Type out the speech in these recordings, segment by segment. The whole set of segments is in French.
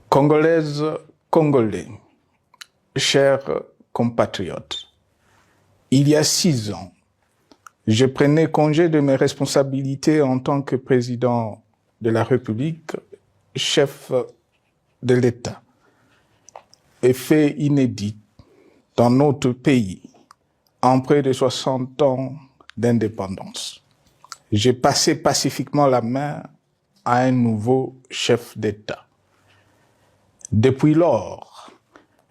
Congolaises, Congolais, chers compatriotes, il y a 6 ans, je prenais congé de mes responsabilités en tant que président de la République, chef de l'État. Et fait inédit dans notre pays, en près de 60 ans d'indépendance. J'ai passé pacifiquement la main à un nouveau chef d'État. Depuis lors,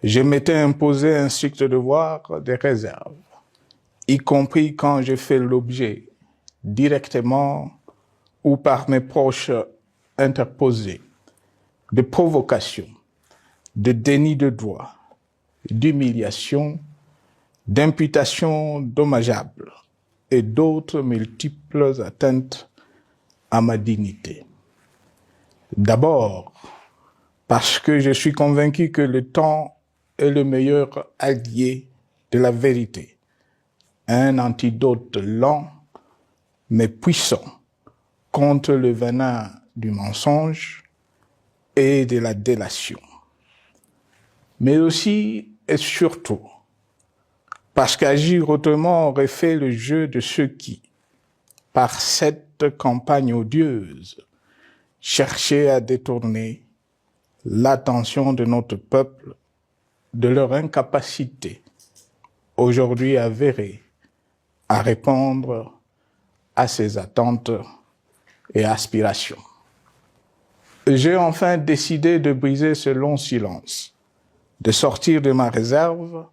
je m'étais imposé un strict devoir de réserve, y compris quand j'ai fait l'objet, directement ou par mes proches interposés, de provocations, de déni de droit, d'humiliation, d'imputations dommageables et d'autres multiples atteintes à ma dignité. D'abord, parce que je suis convaincu que le temps est le meilleur allié de la vérité, un antidote lent mais puissant contre le venin du mensonge et de la délation. Mais aussi et surtout, parce qu'agir autrement aurait fait le jeu de ceux qui, par cette campagne odieuse, cherchaient à détourner l'attention de notre peuple de leur incapacité, aujourd'hui avérée, à répondre à ses attentes et aspirations. J'ai enfin décidé de briser ce long silence, de sortir de ma réserve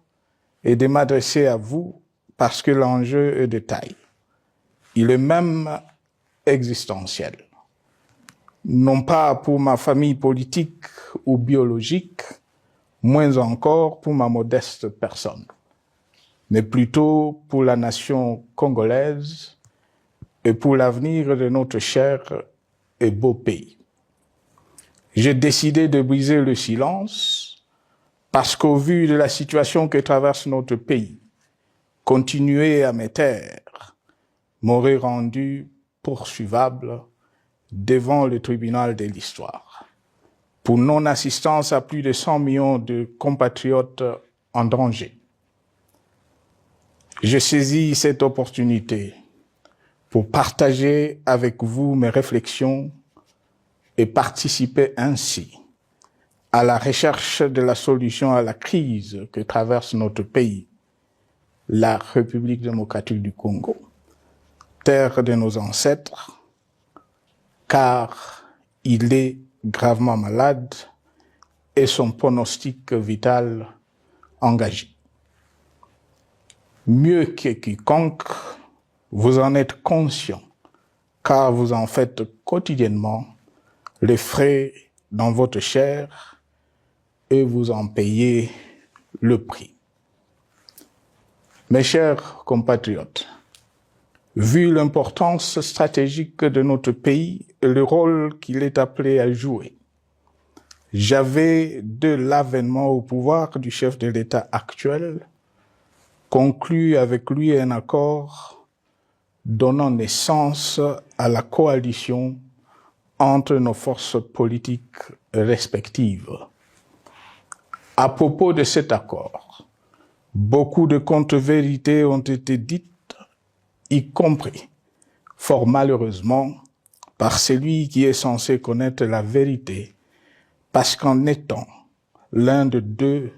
et de m'adresser à vous parce que l'enjeu est de taille. Il est même existentiel. Non pas pour ma famille politique ou biologique, moins encore pour ma modeste personne, mais plutôt pour la nation congolaise et pour l'avenir de notre cher et beau pays. J'ai décidé de briser le silence parce qu'au vu de la situation que traverse notre pays, continuer à me taire m'aurait rendu poursuivable devant le tribunal de l'histoire pour non-assistance à plus de 100 millions de compatriotes en danger. Je saisis cette opportunité pour partager avec vous mes réflexions et participer ainsi à la recherche de la solution à la crise que traverse notre pays, la République démocratique du Congo, terre de nos ancêtres, car il est gravement malade et son pronostic vital engagé. Mieux que quiconque, vous en êtes conscient, car vous en faites quotidiennement les frais dans votre chair et vous en payez le prix. Mes chers compatriotes, vu l'importance stratégique de notre pays et le rôle qu'il est appelé à jouer, j'avais, de l'avènement au pouvoir du chef de l'État actuel, conclu avec lui un accord donnant naissance à la coalition entre nos forces politiques respectives. À propos de cet accord, beaucoup de contre-vérités ont été dites, y compris, fort malheureusement, par celui qui est censé connaître la vérité, parce qu'en étant l'un des 2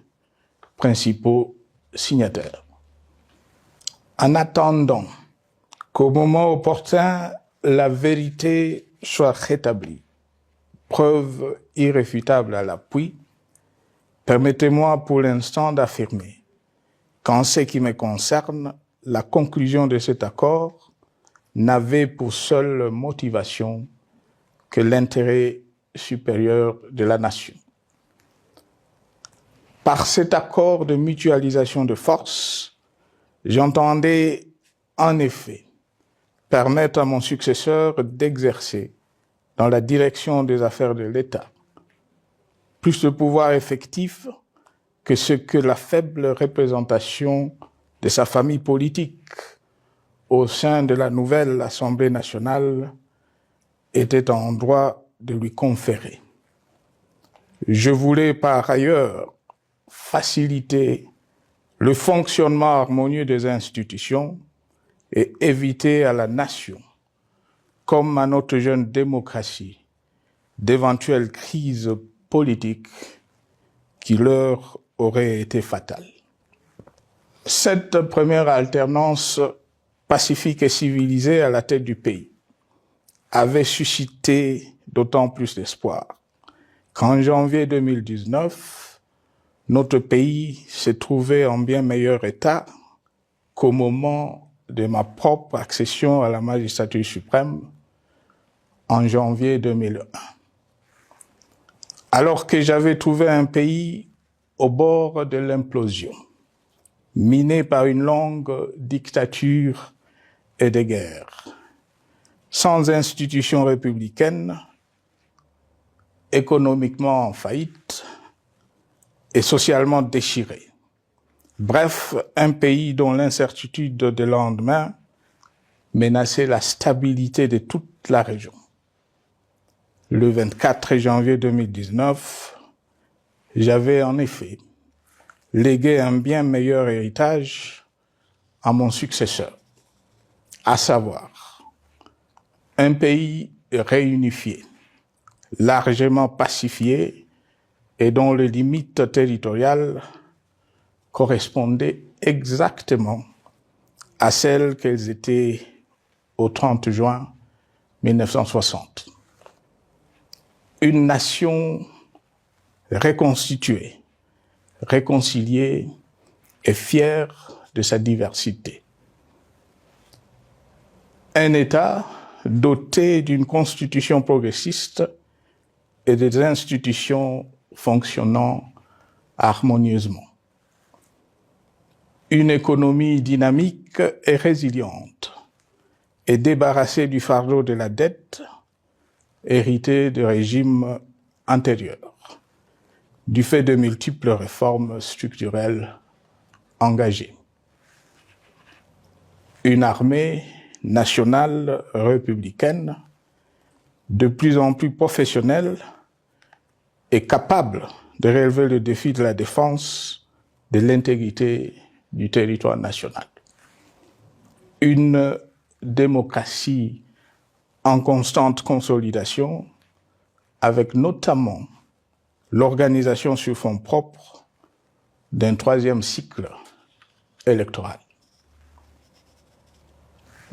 principaux signataires. En attendant qu'au moment opportun, la vérité soit rétablie, preuve irréfutable à l'appui, permettez-moi pour l'instant d'affirmer qu'en ce qui me concerne, la conclusion de cet accord n'avait pour seule motivation que l'intérêt supérieur de la nation. Par cet accord de mutualisation de forces, j'entendais en effet permettre à mon successeur d'exercer dans la direction des affaires de l'État plus de pouvoir effectif que ce que la faible représentation de sa famille politique au sein de la nouvelle Assemblée nationale était en droit de lui conférer. Je voulais par ailleurs faciliter le fonctionnement harmonieux des institutions et éviter à la nation, comme à notre jeune démocratie, d'éventuelles crises politiques qui leur auraient été fatales. Cette première alternance pacifique et civilisée à la tête du pays avait suscité d'autant plus d'espoir qu'en janvier 2019, notre pays s'est trouvé en bien meilleur état qu'au moment de ma propre accession à la magistrature suprême en janvier 2001. Alors que j'avais trouvé un pays au bord de l'implosion, miné par une longue dictature et des guerres, sans institutions républicaines, économiquement en faillite et socialement déchiré. Bref, un pays dont l'incertitude des lendemains menaçait la stabilité de toute la région. Le 24 janvier 2019, j'avais en effet légué un bien meilleur héritage à mon successeur, à savoir un pays réunifié, largement pacifié et dont les limites territoriales correspondaient exactement à celles qu'elles étaient au 30 juin 1960. Une nation reconstituée, réconciliée et fière de sa diversité. Un État doté d'une constitution progressiste et des institutions fonctionnant harmonieusement. Une économie dynamique et résiliente et débarrassée du fardeau de la dette hérité de régimes antérieurs, du fait de multiples réformes structurelles engagées. Une armée nationale républicaine de plus en plus professionnelle et capable de relever le défi de la défense de l'intégrité du territoire national. Une démocratie en constante consolidation, avec notamment l'organisation sur fonds propres d'un troisième cycle électoral.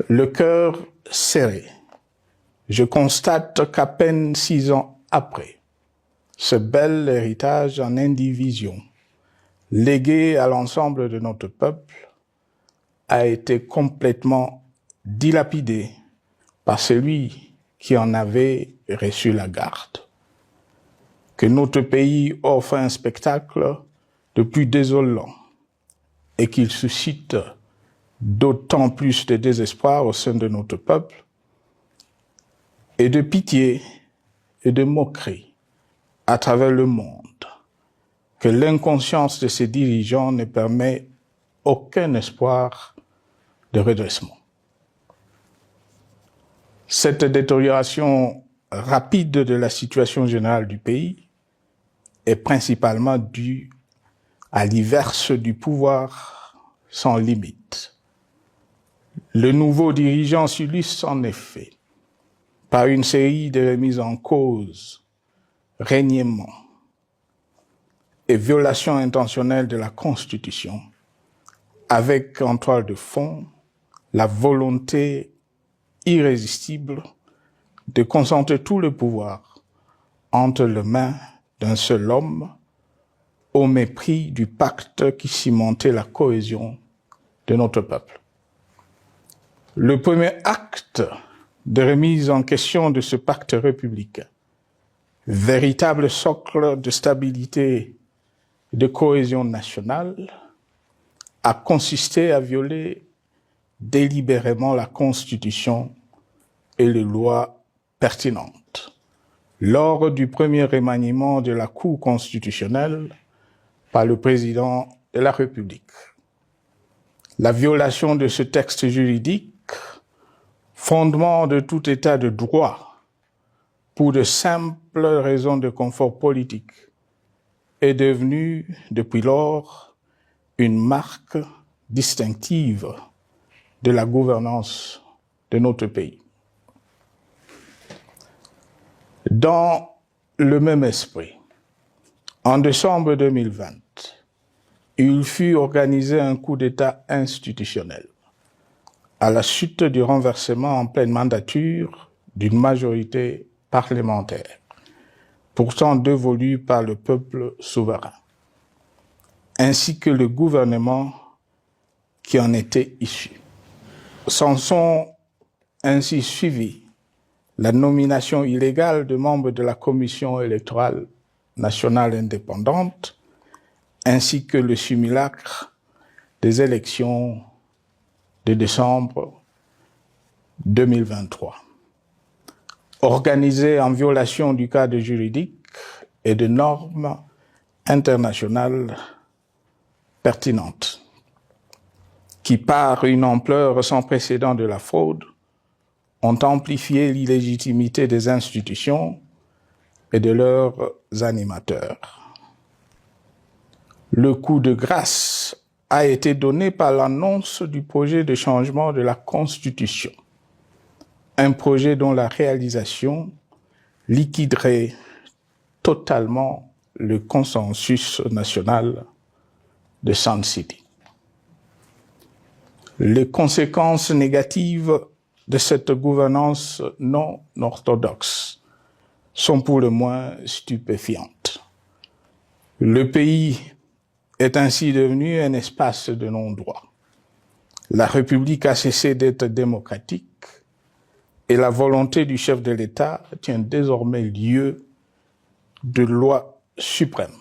Le cœur serré, je constate qu'à peine 6 ans après, ce bel héritage en indivision, légué à l'ensemble de notre peuple, a été complètement dilapidé par celui qui en avait reçu la garde. Que notre pays offre un spectacle de plus désolant et qu'il suscite d'autant plus de désespoir au sein de notre peuple et de pitié et de moquerie à travers le monde, que l'inconscience de ses dirigeants ne permet aucun espoir de redressement. Cette détérioration rapide de la situation générale du pays est principalement due à l'iverse du pouvoir sans limite. Le nouveau dirigeant s'illustre en effet par une série de remises en cause, reniements et violations intentionnelles de la Constitution, avec en toile de fond la volonté irrésistible de concentrer tout le pouvoir entre les mains d'un seul homme au mépris du pacte qui cimentait la cohésion de notre peuple. Le premier acte de remise en question de ce pacte républicain, véritable socle de stabilité et de cohésion nationale, a consisté à violer délibérément la Constitution et les lois pertinentes lors du premier remaniement de la Cour constitutionnelle par le président de la République. La violation de ce texte juridique, fondement de tout état de droit, pour de simples raisons de confort politique est devenu depuis lors une marque distinctive de la gouvernance de notre pays. Dans le même esprit, en décembre 2020, il fut organisé un coup d'État institutionnel à la suite du renversement en pleine mandature d'une majorité parlementaire, pourtant dévolue par le peuple souverain, ainsi que le gouvernement qui en était issu. S'en sont ainsi suivis la nomination illégale de membres de la Commission électorale nationale indépendante, ainsi que le simulacre des élections de décembre 2023, organisées en violation du cadre juridique et de normes internationales pertinentes, qui, par une ampleur sans précédent de la fraude, ont amplifié l'illégitimité des institutions et de leurs animateurs. Le coup de grâce a été donné par l'annonce du projet de changement de la Constitution, un projet dont la réalisation liquiderait totalement le consensus national de Sun City. Les conséquences négatives de cette gouvernance non orthodoxe sont pour le moins stupéfiantes. Le pays est ainsi devenu un espace de non-droit. La République a cessé d'être démocratique et la volonté du chef de l'État tient désormais lieu de loi suprême,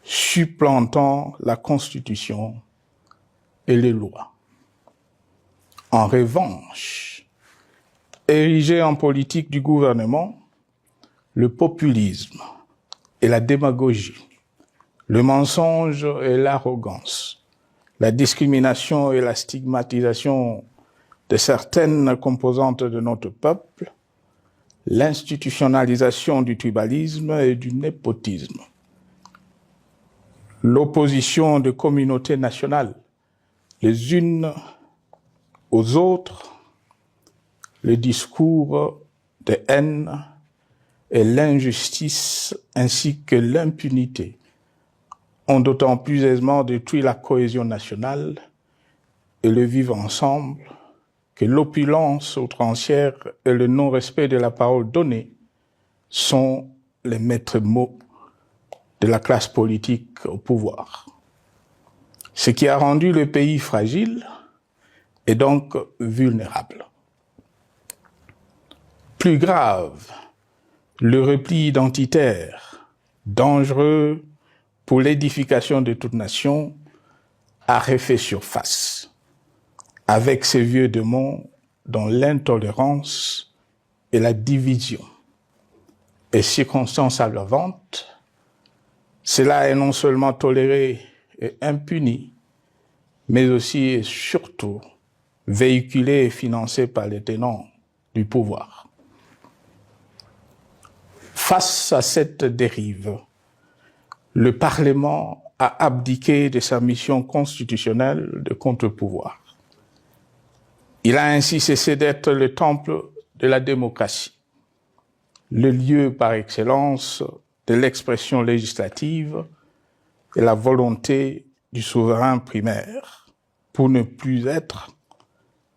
supplantant la Constitution et les lois. En revanche, érigé en politique du gouvernement, le populisme et la démagogie, le mensonge et l'arrogance, la discrimination et la stigmatisation de certaines composantes de notre peuple, l'institutionnalisation du tribalisme et du népotisme, l'opposition de communautés nationales, les unes aux autres, le discours de haine et l'injustice ainsi que l'impunité ont d'autant plus aisément détruit la cohésion nationale et le vivre ensemble que l'opulence outrancière et le non-respect de la parole donnée sont les maîtres mots de la classe politique au pouvoir. Ce qui a rendu le pays fragile et donc vulnérable. Plus grave, le repli identitaire, dangereux pour l'édification de toute nation, a refait surface, avec ses vieux démons dont l'intolérance et la division est circonstance aggravante. Cela est non seulement toléré et impuni, mais aussi et surtout véhiculé et financé par les tenants du pouvoir. Face à cette dérive, le Parlement a abdiqué de sa mission constitutionnelle de contre-pouvoir. Il a ainsi cessé d'être le temple de la démocratie, le lieu par excellence de l'expression législative et la volonté du souverain primaire, pour ne plus être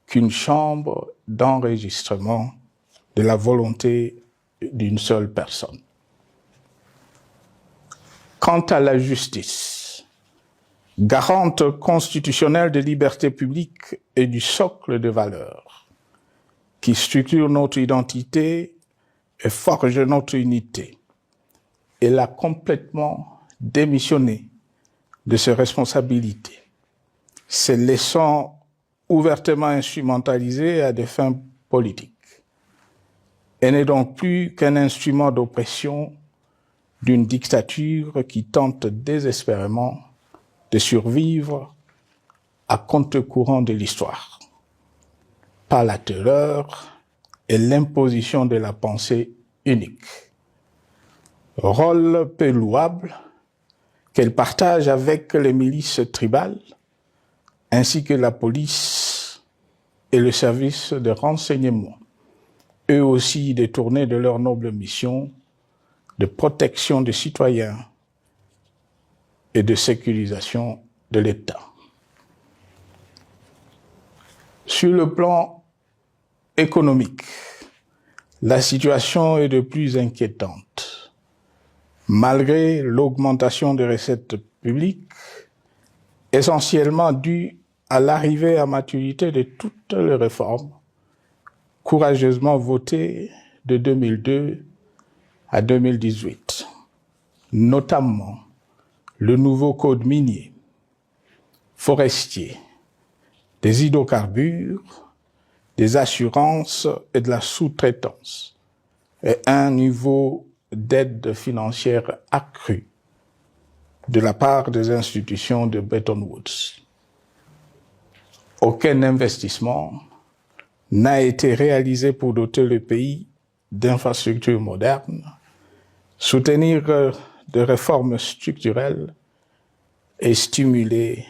qu'une chambre d'enregistrement de la volonté d'une seule personne. Quant à la justice, garante constitutionnelle des libertés publiques et du socle de valeurs, qui structure notre identité et forge notre unité, elle a complètement démissionné de ses responsabilités, se laissant ouvertement instrumentalisée à des fins politiques. Elle n'est donc plus qu'un instrument d'oppression d'une dictature qui tente désespérément de survivre à contre-courant de l'histoire, par la terreur et l'imposition de la pensée unique. Rôle peu louable, qu'elle partage avec les milices tribales, ainsi que la police et le service de renseignement, eux aussi détournés de leur noble mission de protection des citoyens et de sécurisation de l'État. Sur le plan économique, la situation est de plus inquiétante. Malgré l'augmentation des recettes publiques, essentiellement due à l'arrivée à maturité de toutes les réformes courageusement votées de 2002 à 2018, notamment le nouveau code minier, forestier, des hydrocarbures, des assurances et de la sous-traitance, et un niveau d'aide financière accru de la part des institutions de Bretton Woods. Aucun investissement n'a été réalisé pour doter le pays d'infrastructures modernes, soutenir de réformes structurelles et stimuler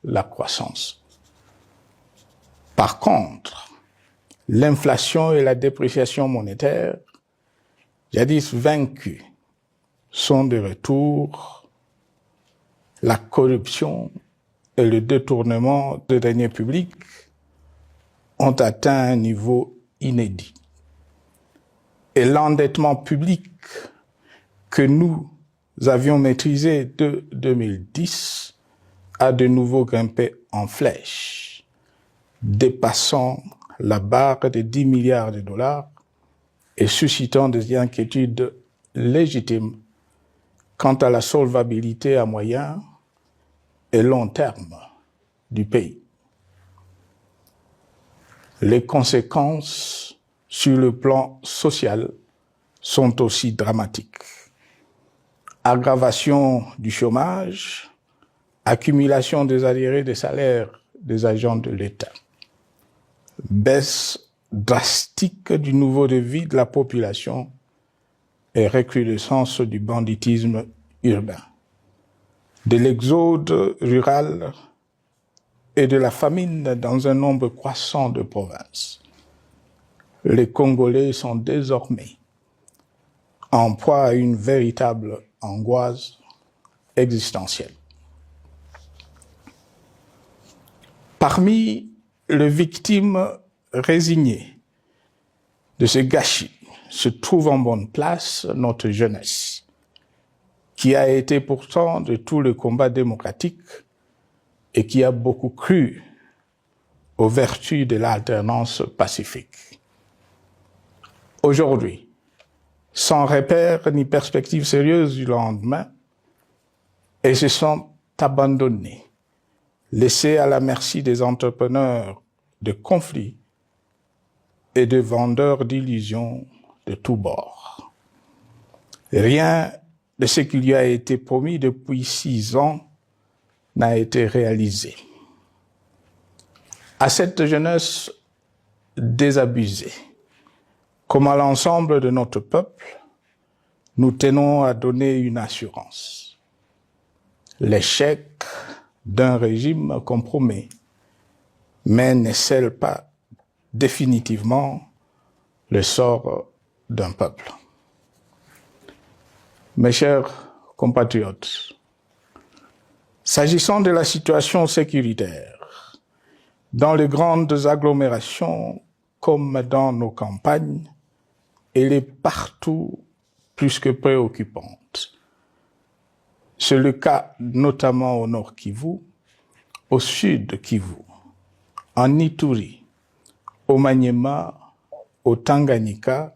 la croissance. Par contre, l'inflation et la dépréciation monétaire, jadis vaincues, sont de retour. La corruption et le détournement de deniers publics ont atteint un niveau inédit. Et l'endettement public que nous avions maîtrisé de 2010 a de nouveau grimpé en flèche, dépassant la barre des 10 milliards de dollars et suscitant des inquiétudes légitimes quant à la solvabilité à moyen et long terme du pays. Les conséquences sur le plan social sont aussi dramatiques. Aggravation du chômage, accumulation des arriérés des salaires des agents de l'État, baisse drastique du niveau de vie de la population et recrudescence du banditisme urbain, de l'exode rural et de la famine dans un nombre croissant de provinces. Les Congolais sont désormais en proie à une véritable angoisse existentielle. Parmi les victimes résignées de ce gâchis se trouve en bonne place notre jeunesse, qui a été pourtant de tout le combat démocratique et qui a beaucoup cru aux vertus de l'alternance pacifique. Aujourd'hui, sans repère ni perspective sérieuse du lendemain, ils se sont abandonnés, laissés à la merci des entrepreneurs de conflits et de vendeurs d'illusions de tous bords. Rien de ce qui lui a été promis depuis 6 ans n'a été réalisé. À cette jeunesse désabusée, comme à l'ensemble de notre peuple, nous tenons à donner une assurance. L'échec d'un régime compromet, mais ne scelle pas définitivement le sort d'un peuple. Mes chers compatriotes, s'agissant de la situation sécuritaire, dans les grandes agglomérations comme dans nos campagnes, elle est partout plus que préoccupante. C'est le cas notamment au nord Kivu, au sud Kivu, en Ituri, au Maniema, au Tanganyika,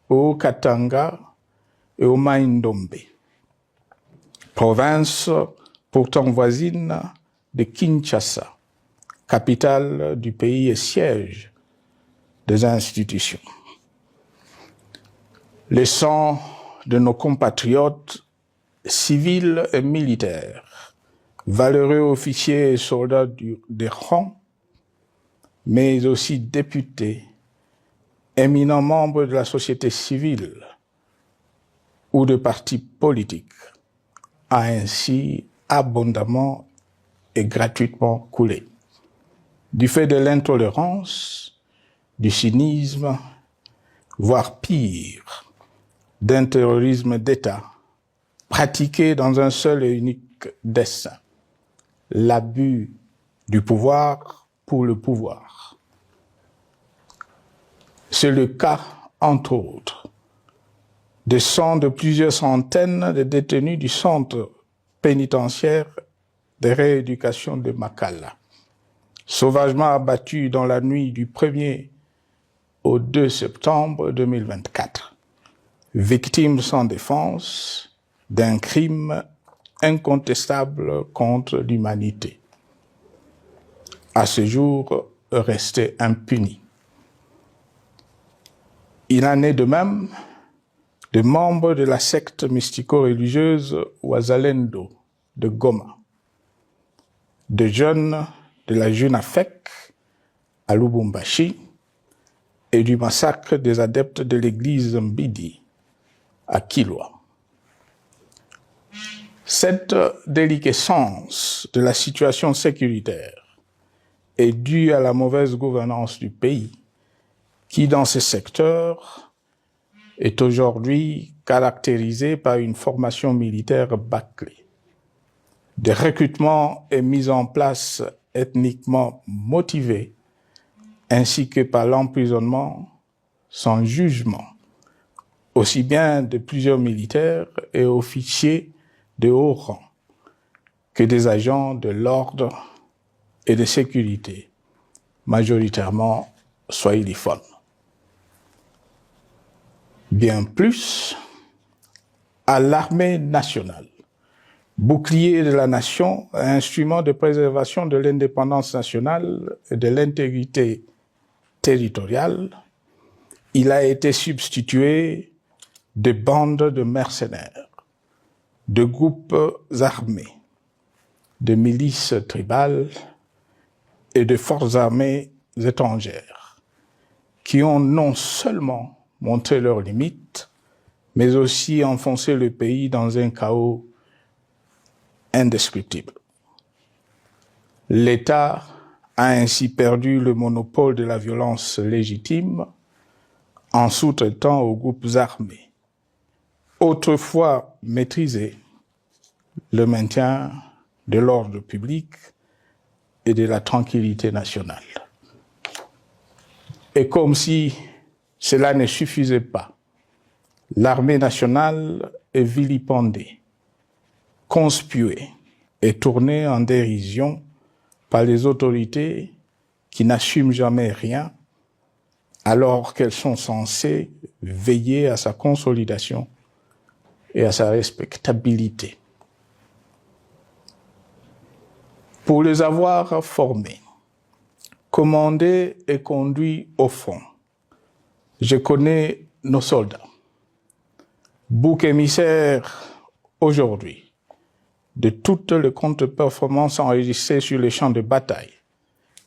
au Katanga et au Mai-Ndombe, province pourtant voisine de Kinshasa, capitale du pays et siège des institutions. Le sang de nos compatriotes civils et militaires, valeureux officiers et soldats des rangs, mais aussi députés, éminents membres de la société civile ou de partis politiques, a ainsi abondamment et gratuitement coulé. Du fait de l'intolérance, du cynisme, voire pire, d'un terrorisme d'État pratiqué dans un seul et unique dessein, l'abus du pouvoir pour le pouvoir. C'est le cas, entre autres, des sons de plusieurs centaines de détenus du centre pénitentiaire de rééducation de Makala, sauvagement abattus dans la nuit du 1er au 2 septembre 2024, victimes sans défense d'un crime incontestable contre l'humanité, à ce jour resté impuni. Il en est de même de membres de la secte mystico-religieuse Wazalendo de Goma, de jeunes de la Junafek à Lubumbashi et du massacre des adeptes de l'église Mbidi à Kilwa. Cette déliquescence de la situation sécuritaire est due à la mauvaise gouvernance du pays qui, dans ce secteur, est aujourd'hui caractérisé par une formation militaire bâclée, des recrutements et mises en place ethniquement motivés, ainsi que par l'emprisonnement sans jugement, aussi bien de plusieurs militaires et officiers de haut rang que des agents de l'ordre et de sécurité, majoritairement swahiliphones. Bien plus, à l'armée nationale, bouclier de la nation, instrument de préservation de l'indépendance nationale et de l'intégrité territoriale, il a été substitué de bandes de mercenaires, de groupes armés, de milices tribales et de forces armées étrangères qui ont non seulement montré leurs limites, mais aussi enfoncé le pays dans un chaos indescriptible. L'État a ainsi perdu le monopole de la violence légitime en sous-traitant aux groupes armés, autrefois maîtrisés, le maintien de l'ordre public et de la tranquillité nationale. Et comme si cela ne suffisait pas, l'armée nationale est vilipendée, conspuée et tournée en dérision par les autorités qui n'assument jamais rien alors qu'elles sont censées veiller à sa consolidation et à sa respectabilité. Pour les avoir formés, commandés et conduits au front, je connais nos soldats, boucs émissaires aujourd'hui de toutes les contre-performances enregistrées sur les champs de bataille.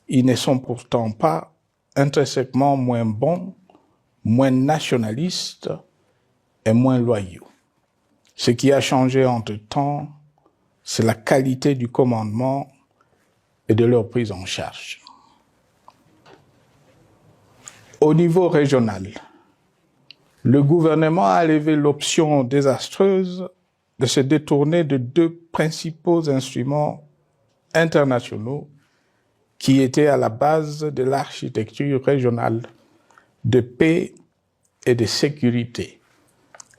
Ils ne sont pourtant pas intrinsèquement moins bons, moins nationalistes et moins loyaux. Ce qui a changé entre-temps, c'est la qualité du commandement et de leur prise en charge. Au niveau régional, le gouvernement a levé l'option désastreuse de se détourner de deux principaux instruments internationaux qui étaient à la base de l'architecture régionale de paix et de sécurité,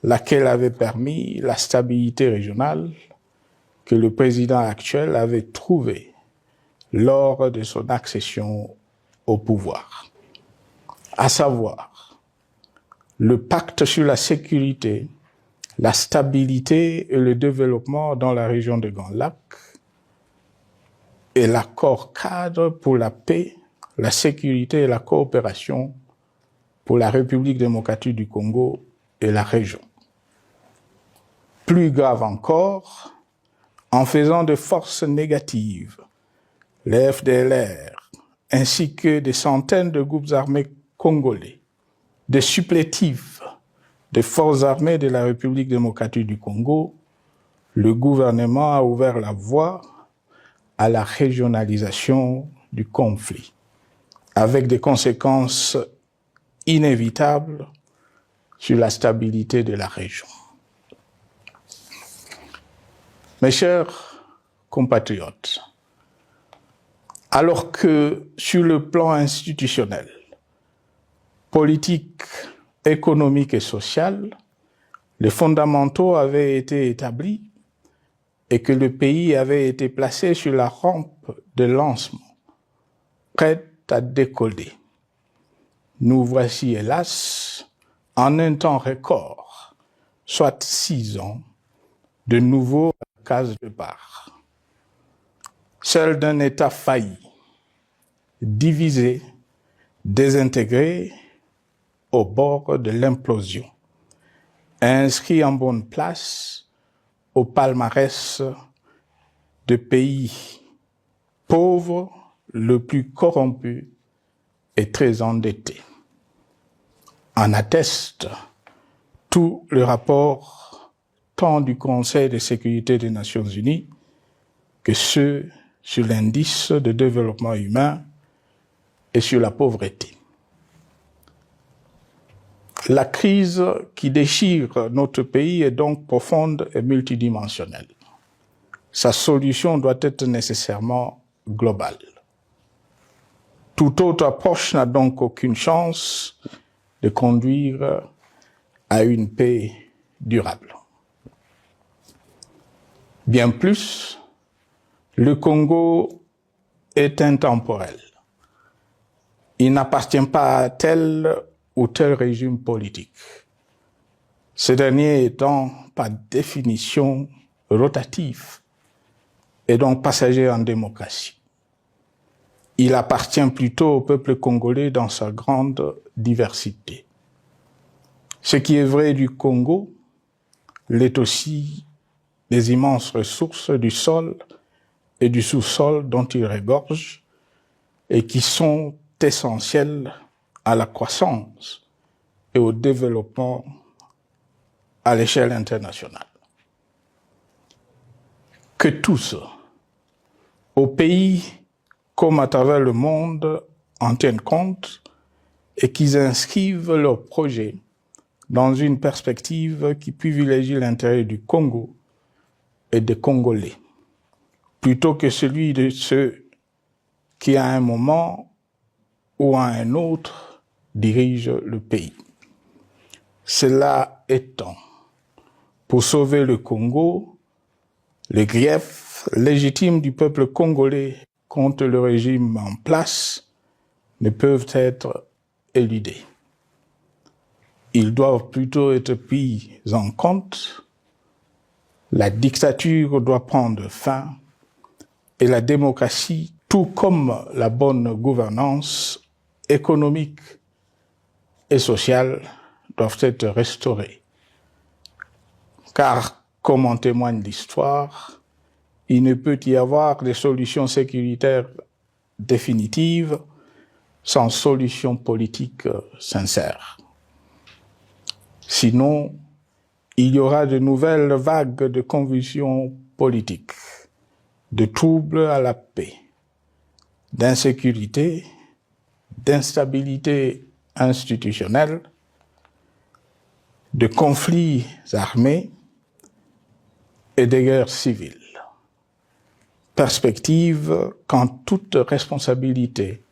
laquelle avait permis la stabilité régionale que le président actuel avait trouvée lors de son accession au pouvoir. À savoir, le pacte sur la sécurité, la stabilité et le développement dans la région de Grand Lac et l'accord cadre pour la paix, la sécurité et la coopération pour la République démocratique du Congo et la région. Plus grave encore, en faisant de forces négatives, les FDLR, ainsi que des centaines de groupes armés congolais, des supplétifs des forces armées de la République démocratique du Congo, le gouvernement a ouvert la voie à la régionalisation du conflit, avec des conséquences inévitables sur la stabilité de la région. Mes chers compatriotes, alors que sur le plan institutionnel, politique, économique et social, les fondamentaux avaient été établis et que le pays avait été placé sur la rampe de lancement, prêt à décoller. Nous voici, hélas, en un temps record, soit 6 ans, de nouveau à la case de départ. Seul d'un État failli, divisé, désintégré, au bord de l'implosion, inscrit en bonne place au palmarès de pays pauvres, le plus corrompu et très endetté. En atteste tout le rapport tant du Conseil de sécurité des Nations Unies que ceux sur l'indice de développement humain et sur la pauvreté. La crise qui déchire notre pays est donc profonde et multidimensionnelle. Sa solution doit être nécessairement globale. Toute autre approche n'a donc aucune chance de conduire à une paix durable. Bien plus, le Congo est intemporel. Il n'appartient pas à tel ou tel régime politique, ce dernier étant par définition rotatif et donc passager en démocratie. Il appartient plutôt au peuple congolais dans sa grande diversité. Ce qui est vrai du Congo l'est aussi des immenses ressources du sol et du sous-sol dont il regorge et qui sont essentielles à la croissance et au développement à l'échelle internationale. Que tous, au pays comme à travers le monde, en tiennent compte et qu'ils inscrivent leurs projets dans une perspective qui privilégie l'intérêt du Congo et des Congolais, plutôt que celui de ceux qui, à un moment ou à un autre, dirigent le pays. Cela étant, pour sauver le Congo, les griefs légitimes du peuple congolais contre le régime en place ne peuvent être éludés. Ils doivent plutôt être pris en compte. La dictature doit prendre fin et la démocratie, tout comme la bonne gouvernance économique et sociale, doivent être restaurées. Car, comme en témoigne l'histoire, il ne peut y avoir de solution sécuritaire définitive sans solution politique sincère. Sinon, il y aura de nouvelles vagues de convulsions politiques, de troubles à la paix, d'insécurité, d'instabilité institutionnelle, de conflits armés et de guerres civiles. Perspective qu'en toute responsabilité,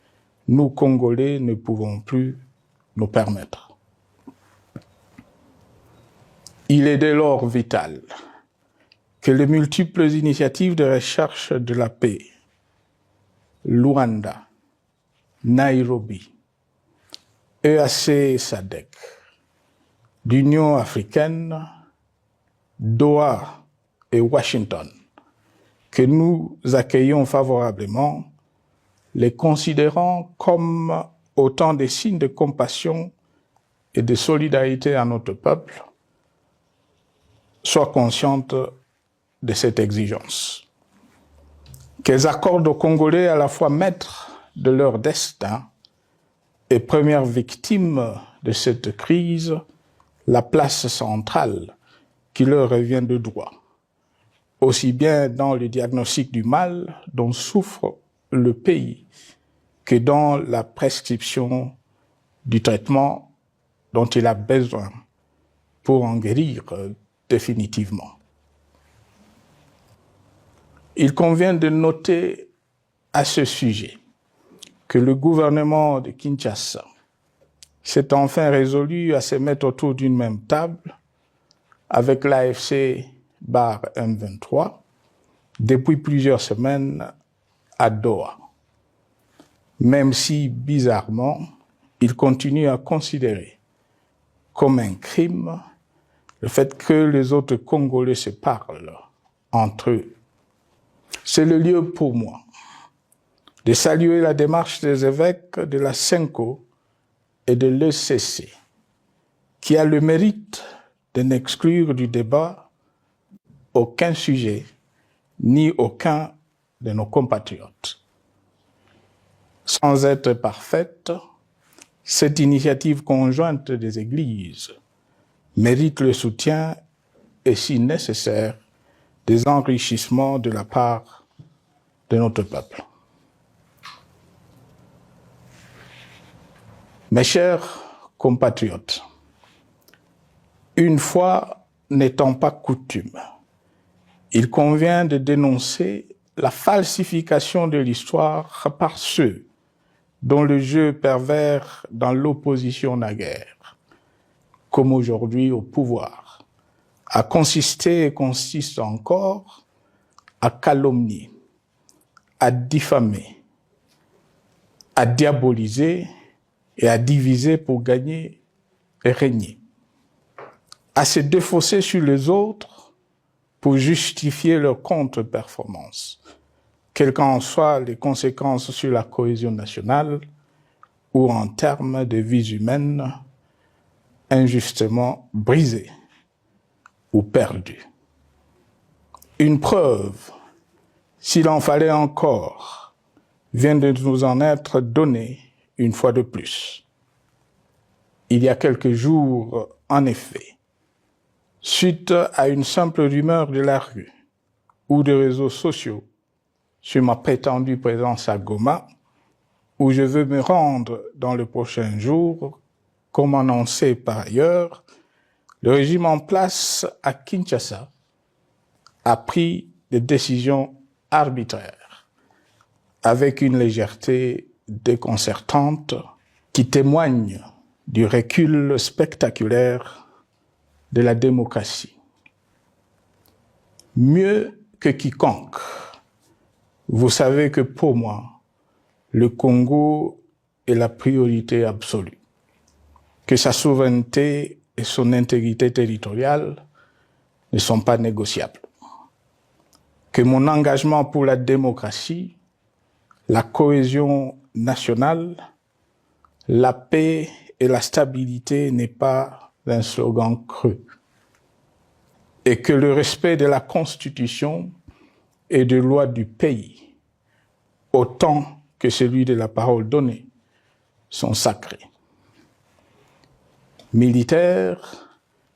nous, Congolais, ne pouvons plus nous permettre. Il est dès lors vital que les multiples initiatives de recherche de la paix, Luanda, Nairobi, EAC-SADC, l'Union africaine, Doha et Washington, que nous accueillons favorablement, les considérant comme autant de signes de compassion et de solidarité à notre peuple, soient conscientes de cette exigence. Qu'elles accordent aux Congolais à la fois maîtres de leur destin et premières victimes de cette crise la place centrale qui leur revient de droit, aussi bien dans le diagnostic du mal dont souffre le pays que dans la prescription du traitement dont il a besoin pour en guérir définitivement. Il convient de noter à ce sujet que le gouvernement de Kinshasa s'est enfin résolu à se mettre autour d'une même table avec l'AFC/M23 depuis plusieurs semaines à Doha, même si, bizarrement, il continue à considérer comme un crime le fait que les autres Congolais se parlent entre eux. C'est le lieu pour moi de saluer la démarche des évêques de la CENCO et de l'ECC, qui a le mérite de n'exclure du débat aucun sujet ni aucun de nos compatriotes. Sans être parfaite, cette initiative conjointe des Églises mérite le soutien et, si nécessaire, des enrichissements de la part de notre peuple. Mes chers compatriotes, une fois n'étant pas coutume, il convient de dénoncer la falsification de l'histoire par ceux dont le jeu pervers dans l'opposition naguère, comme aujourd'hui au pouvoir, a consisté et consiste encore à calomnier, à diffamer, à diaboliser et à diviser pour gagner et régner, à se défausser sur les autres pour justifier leur contre-performance, quelles qu'en soient les conséquences sur la cohésion nationale ou en termes de vies humaines injustement brisées ou perdues. Une preuve, s'il en fallait encore, vient de nous en être donnée une fois de plus. Il y a quelques jours, en effet, suite à une simple rumeur de la rue ou des réseaux sociaux sur ma prétendue présence à Goma, où je veux me rendre dans le prochain jour, comme annoncé par ailleurs, le régime en place à Kinshasa a pris des décisions arbitraires, avec une légèreté déconcertante qui témoigne du recul spectaculaire de la démocratie. Mieux que quiconque, vous savez que pour moi, le Congo est la priorité absolue, que sa souveraineté et son intégrité territoriale ne sont pas négociables, que mon engagement pour la démocratie, la cohésion nationale, la paix et la stabilité n'est pas un slogan creux, et que le respect de la Constitution et des lois du pays, autant que celui de la parole donnée, sont sacrés. Militaire,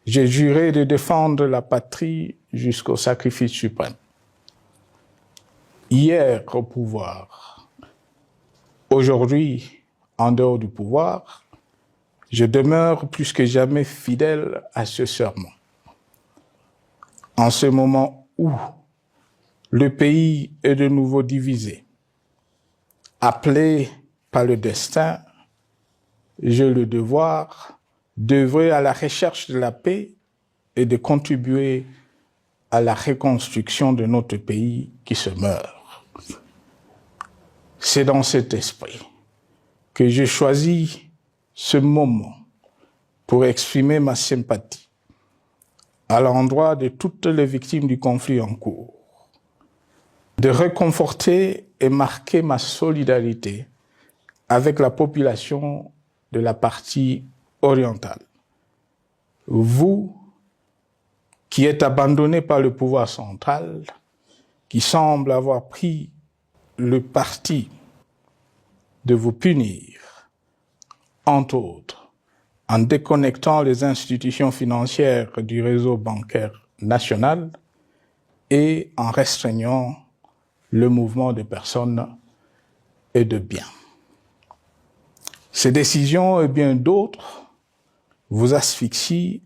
j'ai juré de défendre la patrie jusqu'au sacrifice suprême. Hier au pouvoir, aujourd'hui en dehors du pouvoir, je demeure plus que jamais fidèle à ce serment. En ce moment où le pays est de nouveau divisé, appelé par le destin, j'ai le devoir d'œuvrer à la recherche de la paix et de contribuer à la reconstruction de notre pays qui se meurt. C'est dans cet esprit que j'ai choisi ce moment pour exprimer ma sympathie à l'endroit de toutes les victimes du conflit en cours, de réconforter et marquer ma solidarité avec la population de la partie orientale. Vous, qui êtes abandonnés par le pouvoir central, qui semble avoir pris le parti de vous punir, entre autres, en déconnectant les institutions financières du réseau bancaire national et en restreignant le mouvement de personnes et de biens. Ces décisions et bien d'autres vous asphyxient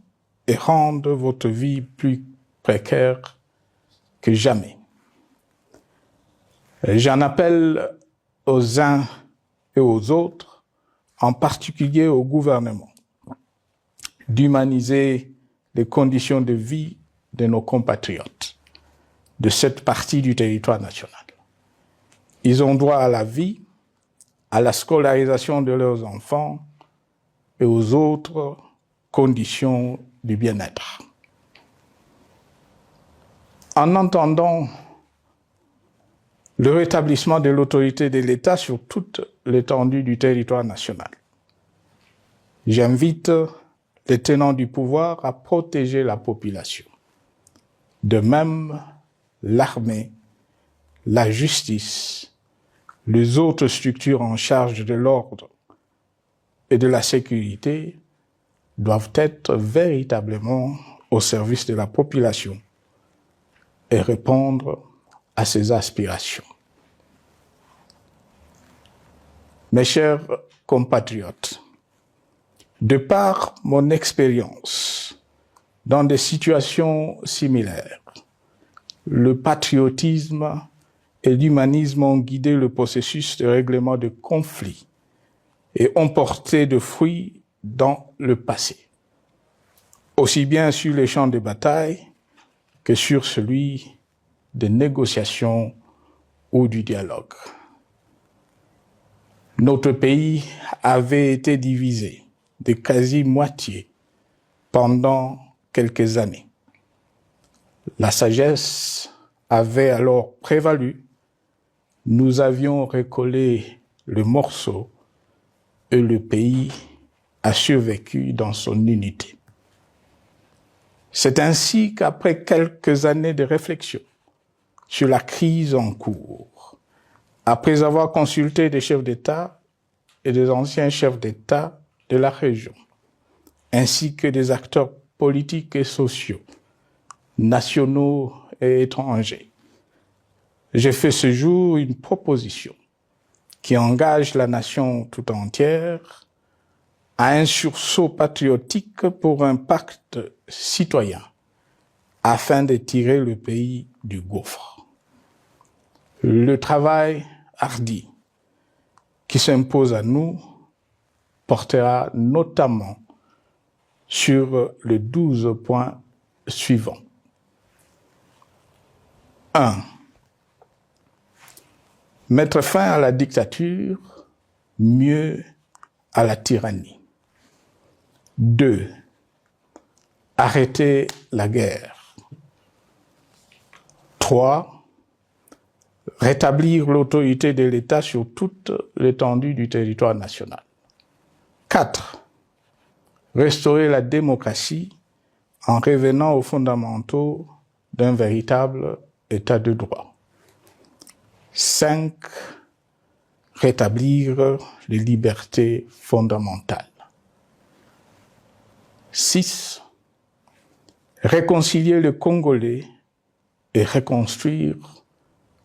et rendent votre vie plus précaire que jamais. J'en appelle aux uns et aux autres, en particulier au gouvernement, d'humaniser les conditions de vie de nos compatriotes de cette partie du territoire national. Ils ont droit à la vie, à la scolarisation de leurs enfants et aux autres conditions du bien-être. En entendant le rétablissement de l'autorité de l'État sur toute l'étendue du territoire national, j'invite les tenants du pouvoir à protéger la population. De même, l'armée, la justice, les autres structures en charge de l'ordre et de la sécurité doivent être véritablement au service de la population et répondre à ses aspirations. Mes chers compatriotes, de par mon expérience dans des situations similaires, le patriotisme et l'humanisme ont guidé le processus de règlement de conflits et ont porté de fruits dans le passé, aussi bien sur les champs de bataille que sur celui des négociations ou du dialogue. Notre pays avait été divisé de quasi-moitié pendant quelques années. La sagesse avait alors prévalu. Nous avions recollé le morceau et le pays a survécu dans son unité. C'est ainsi qu'après quelques années de réflexion sur la crise en cours, après avoir consulté des chefs d'État et des anciens chefs d'État de la région, ainsi que des acteurs politiques et sociaux, nationaux et étrangers, j'ai fait ce jour une proposition qui engage la nation tout entière à un sursaut patriotique pour un pacte citoyen afin de tirer le pays du gouffre. Le travail hardi qui s'impose à nous portera notamment sur les 12 points suivants. 1. Mettre fin à la dictature, mieux à la tyrannie. 2. Arrêter la guerre. 3. Rétablir l'autorité de l'État sur toute l'étendue du territoire national. 4. Restaurer la démocratie en revenant aux fondamentaux d'un véritable État de droit. 5. Rétablir les libertés fondamentales. 6. Réconcilier le Congolais et reconstruire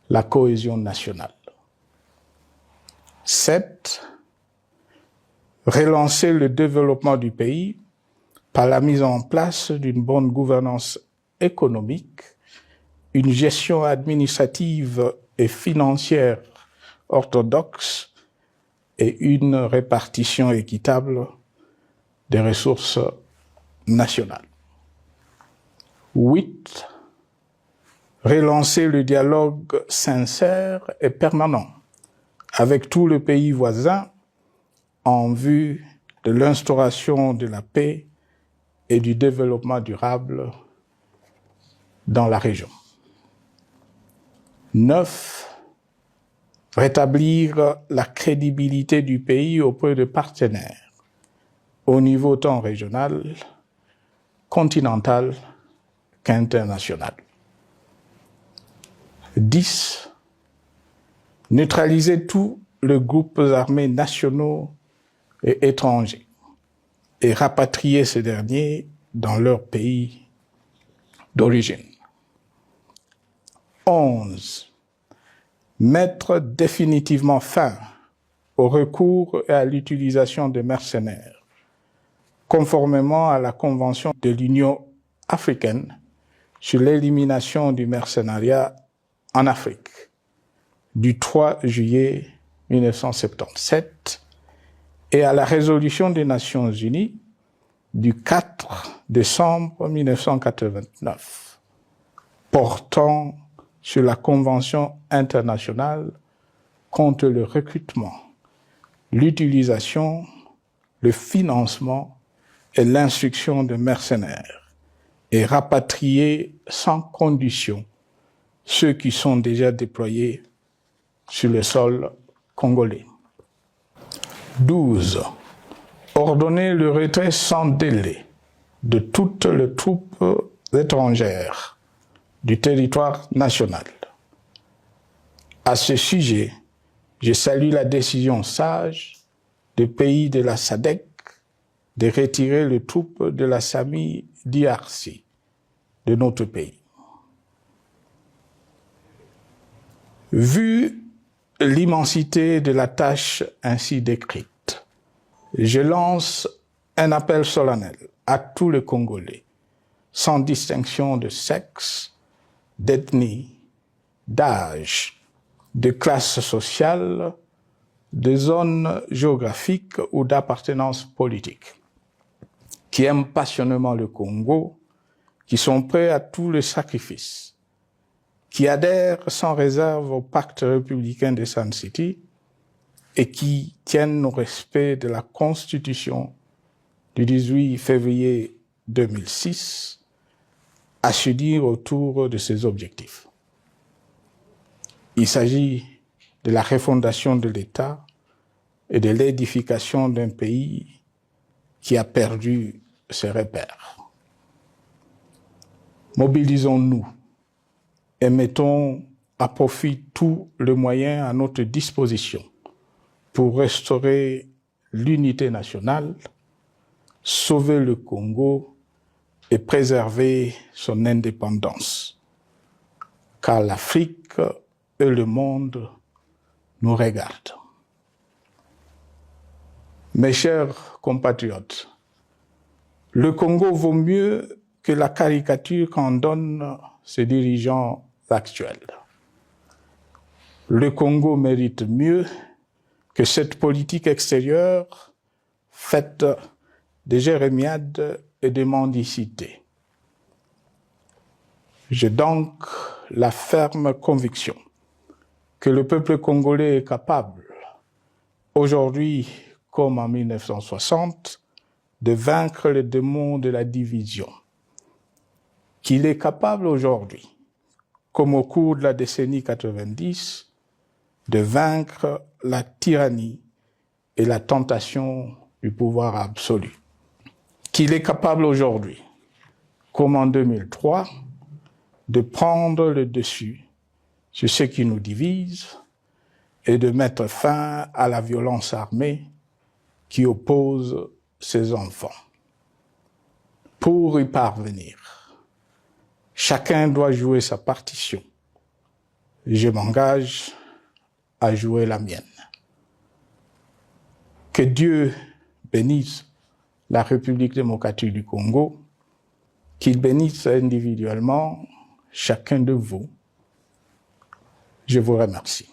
la cohésion nationale. 7. Relancer le développement du pays par la mise en place d'une bonne gouvernance économique, une gestion administrative et financière orthodoxe et une répartition équitable des ressources nationales. 8. Relancer le dialogue sincère et permanent avec tous les pays voisins en vue de l'instauration de la paix et du développement durable dans la région. 9. Rétablir la crédibilité du pays auprès de partenaires au niveau tant régional, continental qu'international. 10. Neutraliser tous les groupes armés nationaux et étrangers et rapatrier ces derniers dans leur pays d'origine. 11. Mettre définitivement fin au recours et à l'utilisation des mercenaires, conformément à la Convention de l'Union africaine sur l'élimination du mercenariat en Afrique du 3 juillet 1977 et à la résolution des Nations Unies du 4 décembre 1989 portant sur la Convention internationale contre le recrutement, l'utilisation, le financement et l'instruction de mercenaires et rapatrier sans condition ceux qui sont déjà déployés sur le sol congolais. 12. Ordonner le retrait sans délai de toutes les troupes étrangères du territoire national. À ce sujet, je salue la décision sage des pays de la SADC de retirer les troupes de la SAMI DRC de notre pays. Vu l'immensité de la tâche ainsi décrite, je lance un appel solennel à tous les Congolais, sans distinction de sexe, d'ethnie, d'âge, de classe sociale, de zone géographique ou d'appartenance politique, qui aiment passionnément le Congo, qui sont prêts à tous les sacrifices, qui adhèrent sans réserve au pacte républicain de Sun City et qui tiennent au respect de la Constitution du 18 février 2006, à se dire autour de ces objectifs. Il s'agit de la refondation de l'État et de l'édification d'un pays qui a perdu ses repères. Mobilisons-nous et mettons à profit tous les moyens à notre disposition pour restaurer l'unité nationale, sauver le Congo et préserver son indépendance. Car l'Afrique et le monde nous regardent. Mes chers compatriotes, le Congo vaut mieux que la caricature qu'en donnent ses dirigeants actuels. Le Congo mérite mieux que cette politique extérieure faite de jérémiades et de mendicité. J'ai donc la ferme conviction que le peuple congolais est capable, aujourd'hui comme en 1960, de vaincre les démons de la division, qu'il est capable aujourd'hui, comme au cours de la décennie 90, de vaincre la tyrannie et la tentation du pouvoir absolu. Qu'il est capable aujourd'hui, comme en 2003, de prendre le dessus sur ce qui nous divise et de mettre fin à la violence armée qui oppose ses enfants. Pour y parvenir, chacun doit jouer sa partition. Je m'engage à jouer la mienne. Que Dieu bénisse la République démocratique du Congo, qu'il bénisse individuellement chacun de vous. Je vous remercie.